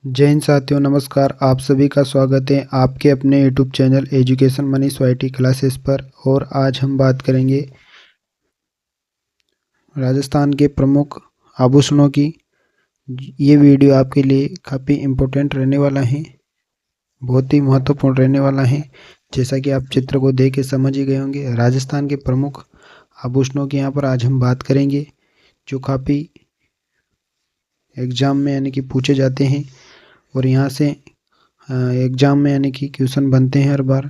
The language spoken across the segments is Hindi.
जय हिंद साथियों, नमस्कार। आप सभी का स्वागत है आपके अपने YouTube channel education Manish YT classes पर। और आज हम बात करेंगे राजस्थान के प्रमुख आभूषणों की। ये वीडियो आपके लिए काफ़ी इम्पोर्टेंट रहने वाला है, बहुत ही महत्वपूर्ण रहने वाला है। जैसा कि आप चित्र को देख के समझ ही गए होंगे, राजस्थान के प्रमुख आभूषणों की यहाँ पर आज हम बात करेंगे, जो काफ़ी एग्ज़ाम में यानी कि पूछे जाते हैं और यहाँ से एग्ज़ाम में यानी कि क्वेश्चन बनते हैं हर बार।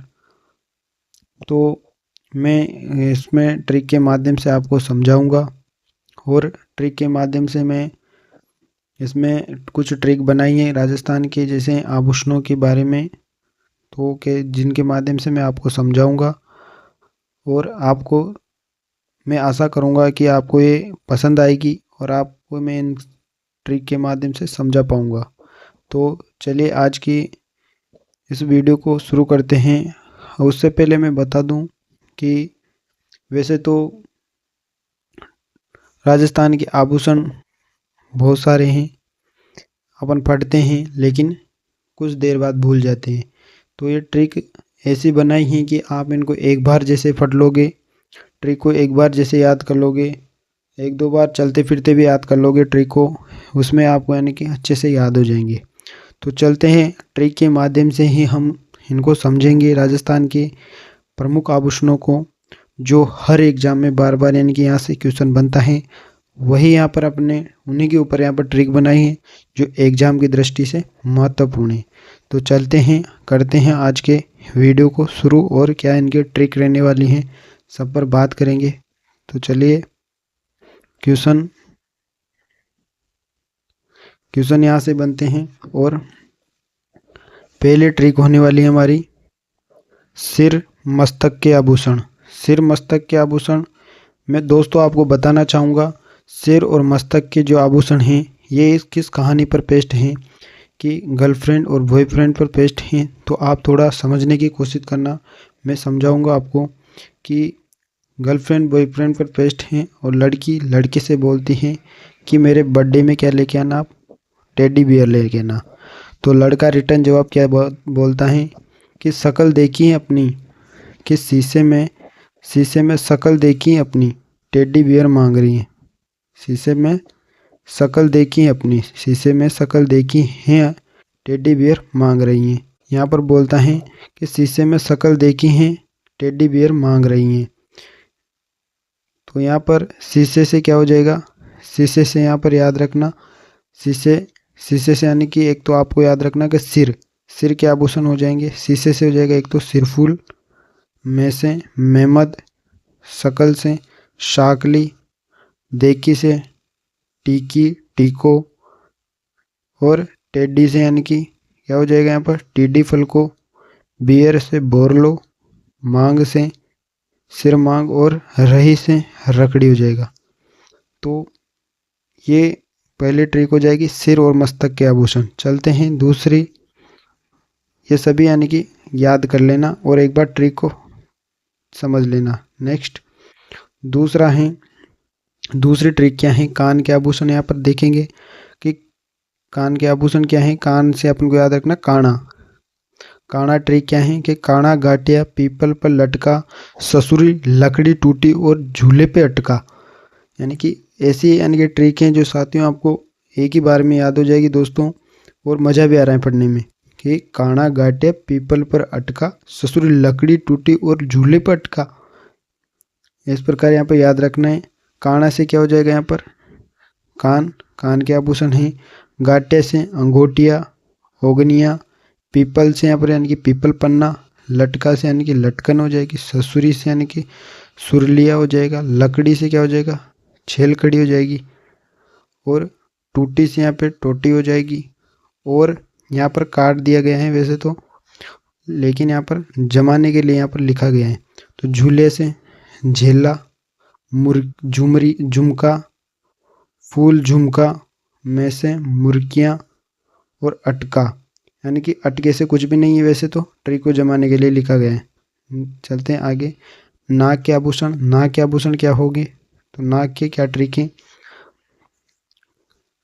तो मैं इसमें ट्रिक के माध्यम से आपको समझाऊंगा और ट्रिक के माध्यम से मैं इसमें कुछ ट्रिक बनाई है राजस्थान के जैसे आभूषणों के बारे में, तो के जिनके माध्यम से मैं आपको समझाऊंगा और आपको मैं आशा करूंगा कि आपको ये पसंद आएगी और आपको मैं इन ट्रिक के माध्यम से समझा पाऊंगा। तो चलिए आज की इस वीडियो को शुरू करते हैं। उससे पहले मैं बता दूं कि वैसे तो राजस्थान के आभूषण बहुत सारे हैं, अपन पढ़ते हैं लेकिन कुछ देर बाद भूल जाते हैं। तो ये ट्रिक ऐसी बनाई है कि आप इनको एक बार जैसे पढ़ लोगे, ट्रिक को एक बार जैसे याद कर लोगे, एक दो बार चलते फिरते भी याद कर लोगे ट्रिक को, उसमें आपको यानी कि अच्छे से याद हो जाएंगे। तो चलते हैं, ट्रिक के माध्यम से ही हम इनको समझेंगे, राजस्थान के प्रमुख आभूषणों को, जो हर एग्जाम में बार बार यानी कि यहाँ से क्वेश्चन बनता है। वही यहाँ पर अपने उन्हीं के ऊपर यहाँ पर ट्रिक बनाई है जो एग्ज़ाम की दृष्टि से महत्वपूर्ण है। तो चलते हैं, करते हैं आज के वीडियो को शुरू और क्या इनके ट्रिक रहने वाली हैं सब पर बात करेंगे। तो चलिए, क्वेश्चन यहाँ से बनते हैं और पहले ट्रिक होने वाली है हमारी सिर मस्तक के आभूषण। सिर मस्तक के आभूषण मैं दोस्तों आपको बताना चाहूँगा, सिर और मस्तक के जो आभूषण हैं ये किस कहानी पर पेस्ट हैं कि गर्लफ्रेंड और बॉयफ्रेंड पर पेस्ट हैं। तो आप थोड़ा समझने की कोशिश करना, मैं समझाऊंगा आपको कि गर्लफ्रेंड बॉयफ्रेंड पर पेस्ट हैं और लड़की लड़के से बोलती हैं कि मेरे बर्थडे में क्या लेके आना, आप टेडी बियर लेके आना। तो लड़का रिटर्न जवाब क्या बोलता है कि शक्ल देखी है अपनी, कि शीशे में शक्ल देखी है अपनी, टेडी बियर मांग रही है। शीशे में शक्ल देखी है अपनी, शीशे में शक्ल देखी है, टेडी बियर मांग रही हैं। यहाँ पर बोलता है कि शीशे में शक्ल देखी है, टेडी बियर मांग रही हैं। तो यहाँ पर शीशे से क्या हो जाएगा, शीशे से यहाँ पर याद रखना, शीशे से यानी कि एक तो आपको याद रखना कि सिर के आभूषण हो जाएंगे। शीशे से हो जाएगा एक तो सिरफूल, में से मेहमद, शकल से शाकली, देखी से टीकी टीको और टेडी से यानी कि क्या हो जाएगा यहाँ पर टीडी फलको, बियर से बोरलो, मांग से सिर मांग और रही से रकड़ी हो जाएगा। तो ये पहली ट्रिक हो जाएगी सिर और मस्तक के आभूषण। चलते हैं दूसरी, ये सभी यानी कि याद कर लेना और एक बार ट्रिक को समझ लेना। नेक्स्ट दूसरा है, दूसरी ट्रिक क्या है, कान के आभूषण। यहाँ पर देखेंगे कि कान के आभूषण क्या है, कान से अपन को याद रखना काना ट्रिक क्या है कि काना गाटिया पीपल पर लटका, ससुरी लकड़ी टूटी और झूले पे अटका। यानी कि ऐसी यानी कि ट्रिक हैं जो साथियों आपको एक ही बार में याद हो जाएगी दोस्तों, और मज़ा भी आ रहा है पढ़ने में कि काना गाटिया पीपल पर अटका, ससुरी लकड़ी टूटी और झूले पर अटका। इस प्रकार यहाँ पर याद रखना है। काना से क्या हो जाएगा यहाँ पर कान के आभूषण हैं, गाटे से अंगूठिया ओगनिया, पीपल से यहाँ पर यानी कि पीपल पन्ना, लटका से यानी कि लटकन हो जाएगी, ससुरी से यानी कि सुरलिया हो जाएगा, लकड़ी से क्या हो जाएगा छेलकड़ी हो जाएगी, और टूटी से यहाँ पे टोटी हो जाएगी। और यहाँ पर काट दिया गया है वैसे तो, लेकिन यहाँ पर जमाने के लिए यहाँ पर लिखा गया है। तो झूले से झेला, झुमरी झुमका, फूल झुमका, में से मुर्कियाँ और अटका। यानी कि अटके से कुछ भी नहीं है वैसे तो, ट्रिक को जमाने के लिए लिखा गया है। चलते हैं आगे, नाक के आभूषण। नाक के आभूषण क्या होगी, तो नाक के क्या ट्रिक है,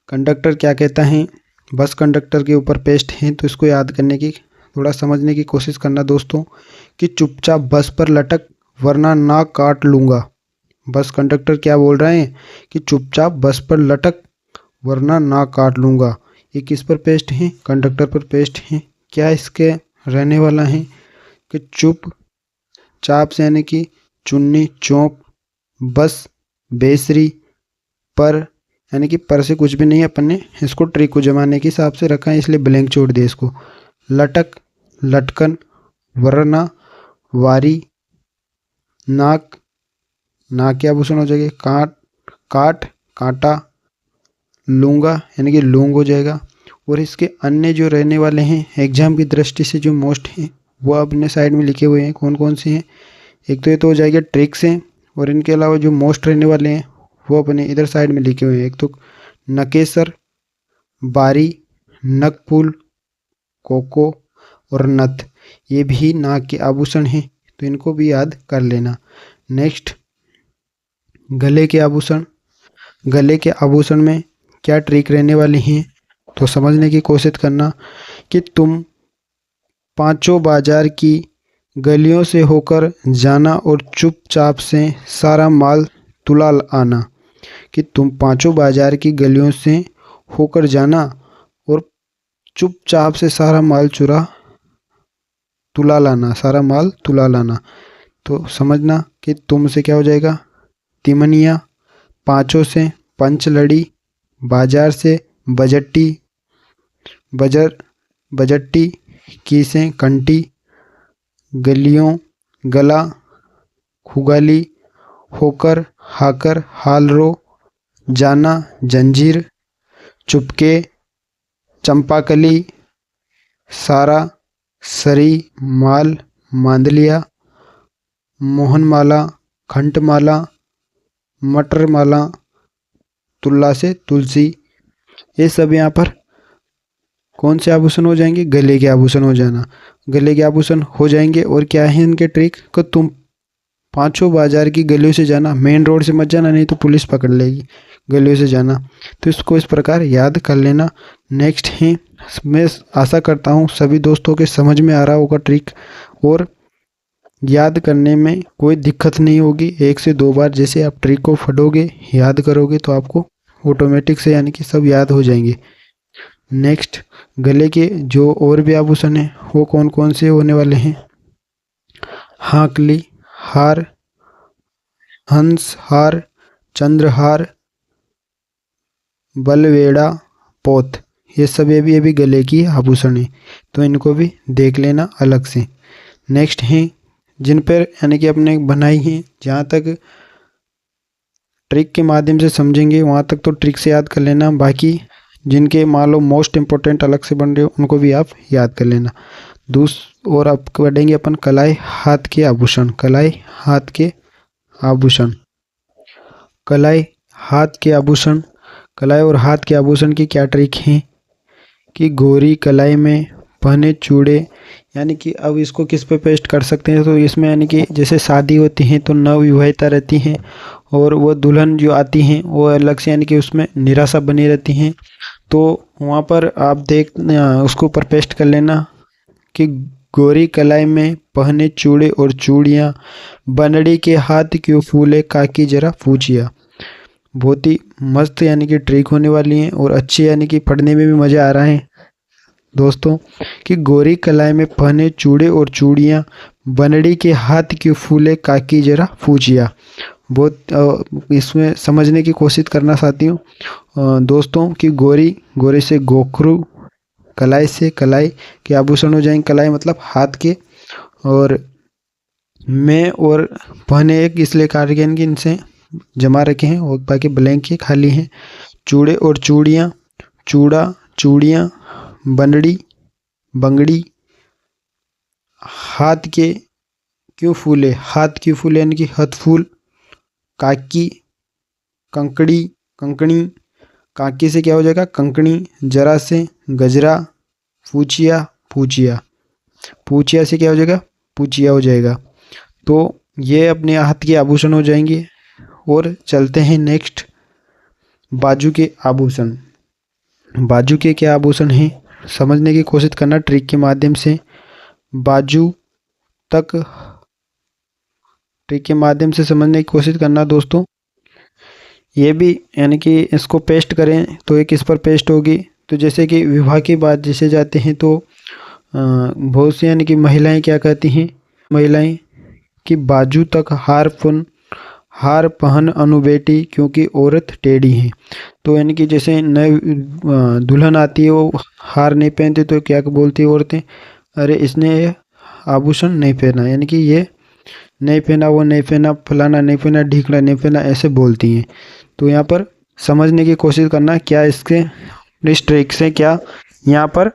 कंडक्टर क्या कहता है बस कंडक्टर के ऊपर पेस्ट हैं, तो इसको याद करने की, थोड़ा समझने की कोशिश करना दोस्तों। कि चुपचाप बस पर लटक वरना नाक काट लूँगा। बस कंडक्टर क्या बोल रहे हैं कि चुपचाप बस पर लटक वरना नाक काट लूँगा। ये किस पर पेस्ट हैं? कंडक्टर पर पेस्ट हैं। क्या इसके रहने वाला है कि चुप चाप से यानी कि चुन्नी चौंप, बस बेसरी, पर यानी कि पर से कुछ भी नहीं, अपन ने इसको ट्रिक को जमाने के हिसाब से रखा है, इसलिए ब्लैंक छोड़ दिया इसको। लटक लटकन, वरना वारी, नाक नाक के आभूषण हो जाएंगे, काट काट कांटा, लूँगा यानी कि लूंग हो जाएगा। और इसके अन्य जो रहने वाले हैं एग्जाम की दृष्टि से जो मोस्ट हैं वो अपने साइड में लिखे हुए हैं। कौन कौन से हैं? एक तो ये तो हो जाएगा ट्रिक्स हैं, और इनके अलावा जो मोस्ट रहने वाले हैं वो अपने इधर साइड में लिखे हुए हैं। एक तो नकेसर, बारी, नकपुल, कोको और नथ, ये भी नाक के आभूषण हैं, तो इनको भी याद कर लेना। नेक्स्ट, गले के आभूषण। गले के आभूषण में क्या ट्रिक रहने वाली हैं तो समझने की कोशिश करना। कि तुम पांचों बाजार की गलियों से होकर जाना और चुपचाप से सारा माल तुला आना। कि तुम पांचों बाजार की गलियों से होकर जाना और चुपचाप से सारा माल तुला लाना, सारा माल तुला लाना। तो समझना कि तुम से क्या हो जाएगा? तिमनिया, पांचों से पंचलड़ी, बाजार से बजट्टी, बजट्टी, की से कंटी, गलियों गला, खुगाली, होकर हाकर हालरो, जाना जंजीर, चुपके चंपाकली, सारा सरी माल मांदलिया, मोहनमाला खंटमाला, मटरमाला, तुल्ला से तुलसी। ये सब यहाँ पर कौन से आभूषण हो जाएंगे? गले के आभूषण हो जाना, गले के आभूषण हो जाएंगे। और क्या है इनके ट्रिक? को तुम पांचों बाजार की गलियों से जाना, मेन रोड से मत जाना नहीं तो पुलिस पकड़ लेगी, गलियों से जाना। तो इसको इस प्रकार याद कर लेना। नेक्स्ट है, मैं आशा करता हूँ सभी दोस्तों के समझ में आ रहा होगा ट्रिक, और याद करने में कोई दिक्कत नहीं होगी। 1 से 2 बार जैसे आप ट्रिक को पढ़ोगे, याद करोगे तो आपको ऑटोमेटिक से यानी कि सब याद हो जाएंगे। नेक्स्ट, गले के जो और भी आभूषण हैं वो कौन कौन से होने वाले हैं? हाकली, हार, हंस हार, चंद्रहार, बलवेड़ा, पोत, ये सब ये भी गले की आभूषण है, तो इनको भी देख लेना अलग से। नेक्स्ट हैं जिन पर यानी कि अपने बनाई है, जहाँ तक ट्रिक के माध्यम से समझेंगे वहाँ तक तो ट्रिक से याद कर लेना, बाकी जिनके मान लो मोस्ट इम्पोर्टेंट अलग से बन रहे हो उनको भी आप याद कर लेना। और अब पढ़ेंगे अपन कलाई हाथ के आभूषण। कलाई हाथ के आभूषण, कलाई हाथ के आभूषण। कलाई और हाथ के आभूषण की क्या ट्रिक है? कि गोरी कलाई में पहने चूड़े, यानी कि अब इसको किस पे पेस्ट कर सकते हैं? तो इसमें यानी कि जैसे शादी होती है तो नवविवाहिता रहती हैं और वो दुल्हन जो आती हैं वो अलग से यानी कि उसमें निराशा बनी रहती हैं, तो वहाँ पर आप उसको ऊपर पेस्ट कर लेना कि गोरी कलाई में पहने चूड़े और चूड़ियाँ, बनड़ी के हाथ क्यों फूले काकी जरा पूछिया। बहुत ही मस्त यानी कि ट्रिक होने वाली है और अच्छी, यानी कि पढ़ने में भी मज़ा आ रहा है दोस्तों। कि गोरी कलाई में पहने चूड़े और चूड़ियाँ, बनड़ी के हाथ क्यों फूले काकी जरा पूछिया। बहुत इसमें समझने की कोशिश करना साथियों दोस्तों। कि गोरी से गोखरू, कलाई से कलाई के आभूषण हो जाएंगे। कलाई मतलब हाथ के, और में और पहने एक इसलिए कार्डिगन की इनसे जमा रखे हैं और बाकी ब्लैंक के खाली हैं। चूड़े और चूड़ियाँ, चूड़ा चूड़ियाँ, बनड़ी बंगड़ी, हाथ के क्यों फूले, हाथ क्यों फूले यानी कि हथफूल, काकी कंकड़ी कंकणी, काकी से क्या हो जाएगा? कंकणी, जरा से गजरा, पूछिया पूछिया, पूछिया से क्या हो जाएगा? पूछिया हो जाएगा। तो ये अपने हाथ के आभूषण हो जाएंगे। और चलते हैं नेक्स्ट, बाजू के आभूषण। बाजू के क्या आभूषण हैं, समझने की कोशिश करना ट्रिक के माध्यम से। बाजू तक ट्रिक के माध्यम से समझने की कोशिश करना दोस्तों। ये भी यानी कि इसको पेस्ट करें तो एक इस पर पेस्ट होगी। तो जैसे कि विवाह की बात जैसे जाते हैं तो बहुत सी यानी कि महिलाएं क्या कहती हैं, महिलाएं कि बाजू तक हार पहन अनु बेटी क्योंकि औरत टेढ़ी है। तो यानी कि जैसे नए दुल्हन आती है वो हार नहीं पहनती तो क्या बोलती है औरतें, अरे इसने ये आभूषण नहीं पहना, यानी कि ये नहीं पहना, वो नहीं पहना, फलाना नहीं पहना, ढीकड़ा नहीं पहना, ऐसे बोलती हैं। तो यहाँ पर समझने की कोशिश करना क्या इसके इस ट्रिक से क्या यहाँ पर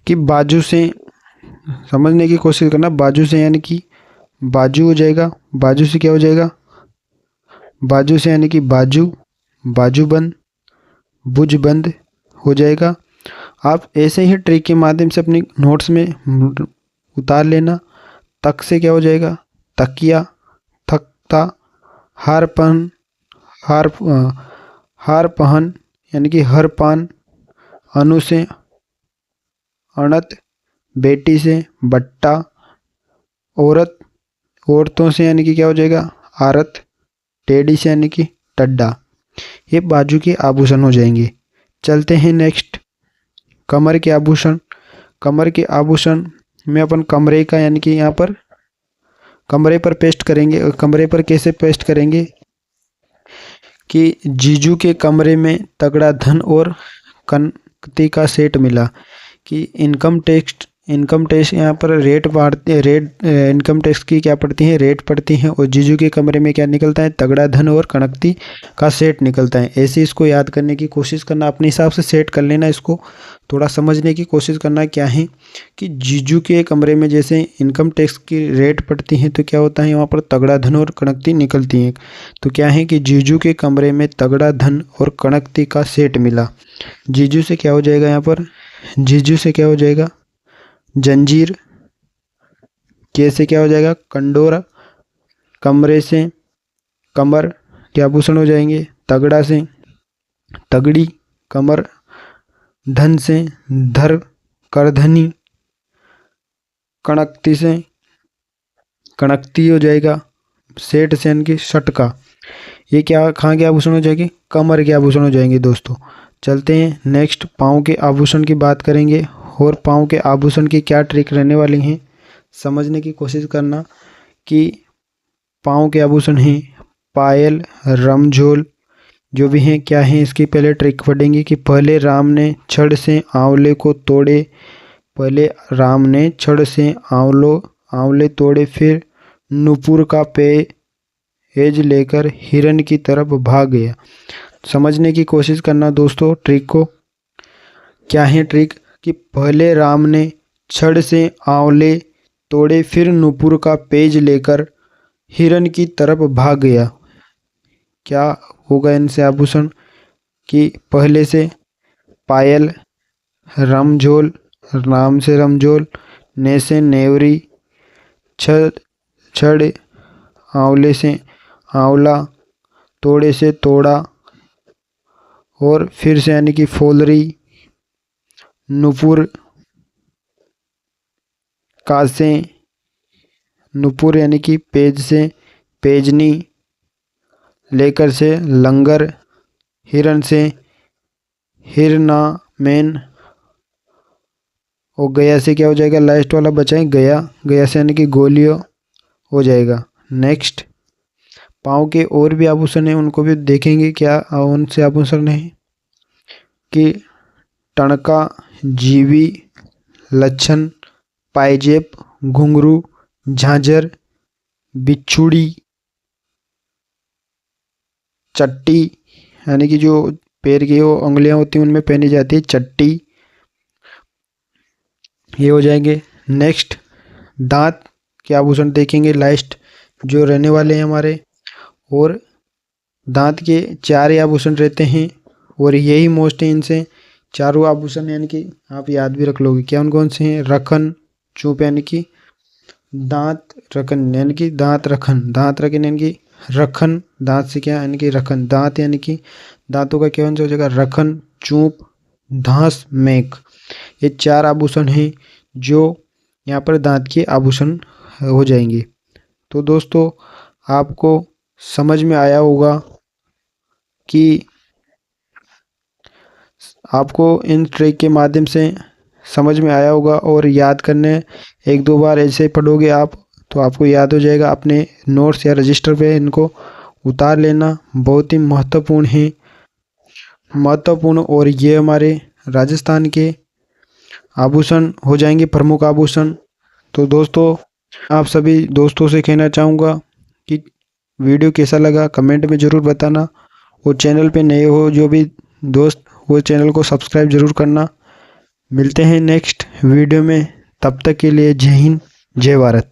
कि बाजू से समझने की कोशिश करना। बाजू से यानी कि बाजू हो जाएगा, बाजू से क्या हो जाएगा, बाजू से यानी कि बाजूबंद, भुजबंद हो जाएगा। आप ऐसे ही ट्रिक के माध्यम से अपनी नोट्स में उतार लेना। तक से क्या हो जाएगा, तकिया, तख्ता, हार पहन यानी कि हर पान, अनु से अणत, बेटी से बट्टा, औरतों से यानी कि क्या हो जाएगा, आरत, टेढ़ी से यानी कि टड्डा। ये बाजू के आभूषण हो जाएंगे। चलते हैं नेक्स्ट, कमर के आभूषण। कमर के आभूषण में अपन कमरे का यानी कि यहाँ पर कमरे पर पेस्ट करेंगे। और कमरे पर कैसे पेस्ट करेंगे कि जीजू के कमरे में तगड़ा धन और कनकती का सेट मिला। कि इनकम टैक्स यहाँ पर इनकम टैक्स की क्या पड़ती है, रेट पड़ती है। और जीजू के कमरे में क्या निकलता है, तगड़ा धन और कनकती का सेट निकलता है। ऐसे इसको याद करने की कोशिश करना, अपने हिसाब से सेट कर लेना। इसको थोड़ा समझने की कोशिश करना क्या है कि जीजू के कमरे में जैसे इनकम टैक्स की रेट पड़ती है तो क्या होता है, वहाँ पर तगड़ा धन और कनकती निकलती है। तो क्या है कि जीजू के कमरे में तगड़ा धन और कनकती का सेट मिला। जीजू से क्या हो जाएगा, यहाँ पर जीजू से क्या हो जाएगा, जंजीर। के से क्या हो जाएगा, कंडोरा। कमरे से कमर के आभूषण हो जाएंगे। तगड़ा से तगड़ी कमर। धन से धर करधनी। कणकती से कणकती हो जाएगा। सेठ से यानी कि सटका। ये क्या कहाँ के आभूषण हो जाएंगे, कमर के आभूषण हो जाएंगे दोस्तों। चलते हैं नेक्स्ट, पाँव के आभूषण की बात करेंगे। और पाँव के आभूषण की क्या ट्रिक रहने वाली हैं, समझने की कोशिश करना कि पाँव के आभूषण हैं पायल, रमझोल, जो भी हैं क्या हैं इसकी पहले ट्रिक पढ़ेंगे। कि पहले राम ने छड़ से आंवले को तोड़े, पहले राम ने छड़ से आंवले तोड़े, फिर नुपुर का पेज लेकर हिरन की तरफ भाग गया। समझने की कोशिश करना दोस्तों ट्रिक को। क्या है ट्रिक कि पहले राम ने छड़ से आंवले तोड़े, फिर नुपुर का पेज लेकर हिरन की तरफ भाग गया। क्या होगा इनसे आभूषण कि पहले से पायल, रमझोल, राम से रमझोल, ने से नेवरी, छड़ आंवले से आंवला, तोड़े से तोड़ा, और फिर से यानी कि फोलरी, नुपुर का से नुपुर यानी कि पेज से पेजनी, लेकर से लंगर, हिरन से हिरना मैन, और गया से क्या हो जाएगा, लास्ट वाला बचा है गया। गया से यानी कि गोलियों हो जाएगा। नेक्स्ट, पाँव के और भी आभूषण हैं, उनको भी देखेंगे क्या उनसे आभूषण है कि टणका, जीवी, लच्छन, पायजेब, घुंघरू, झांझर, बिच्छुड़ी, चट्टी यानी कि जो पैर की वो उंगलियां होती हैं उनमें पहनी जाती है चट्टी, ये हो जाएंगे। नेक्स्ट, दांत के आभूषण देखेंगे लास्ट जो रहने वाले हैं हमारे। और दांत के 4 आभूषण रहते हैं और यही मोस्ट है। इनसे चारों आभूषण यानी कि आप याद भी रख लोगे क्या, उन कौन से हैं, रखन, चुप यानी कि दांत, रखन यानी कि दांत रखन, दांत रखन यानी कि रखन, दांत से क्या यानी कि रखन, दांत यानी कि दांतों का क्या हो जाएगा, रखन, चूप, धांस, मेख। ये 4 आभूषण हैं जो यहाँ पर दांत के आभूषण हो जाएंगे। तो दोस्तों आपको समझ में आया होगा कि आपको इन ट्रिक के माध्यम से समझ में आया होगा, और याद करने 1-2 बार ऐसे पढ़ोगे आप तो आपको याद हो जाएगा। अपने नोट्स या रजिस्टर पे इनको उतार लेना, बहुत ही महत्वपूर्ण और ये हमारे राजस्थान के आभूषण हो जाएंगे, प्रमुख आभूषण। तो दोस्तों आप सभी दोस्तों से कहना चाहूँगा कि वीडियो कैसा लगा कमेंट में ज़रूर बताना, और चैनल पे नए हो जो भी दोस्त वो चैनल को सब्सक्राइब ज़रूर करना। मिलते हैं नेक्स्ट वीडियो में, तब तक के लिए जय हिंद, जय भारत।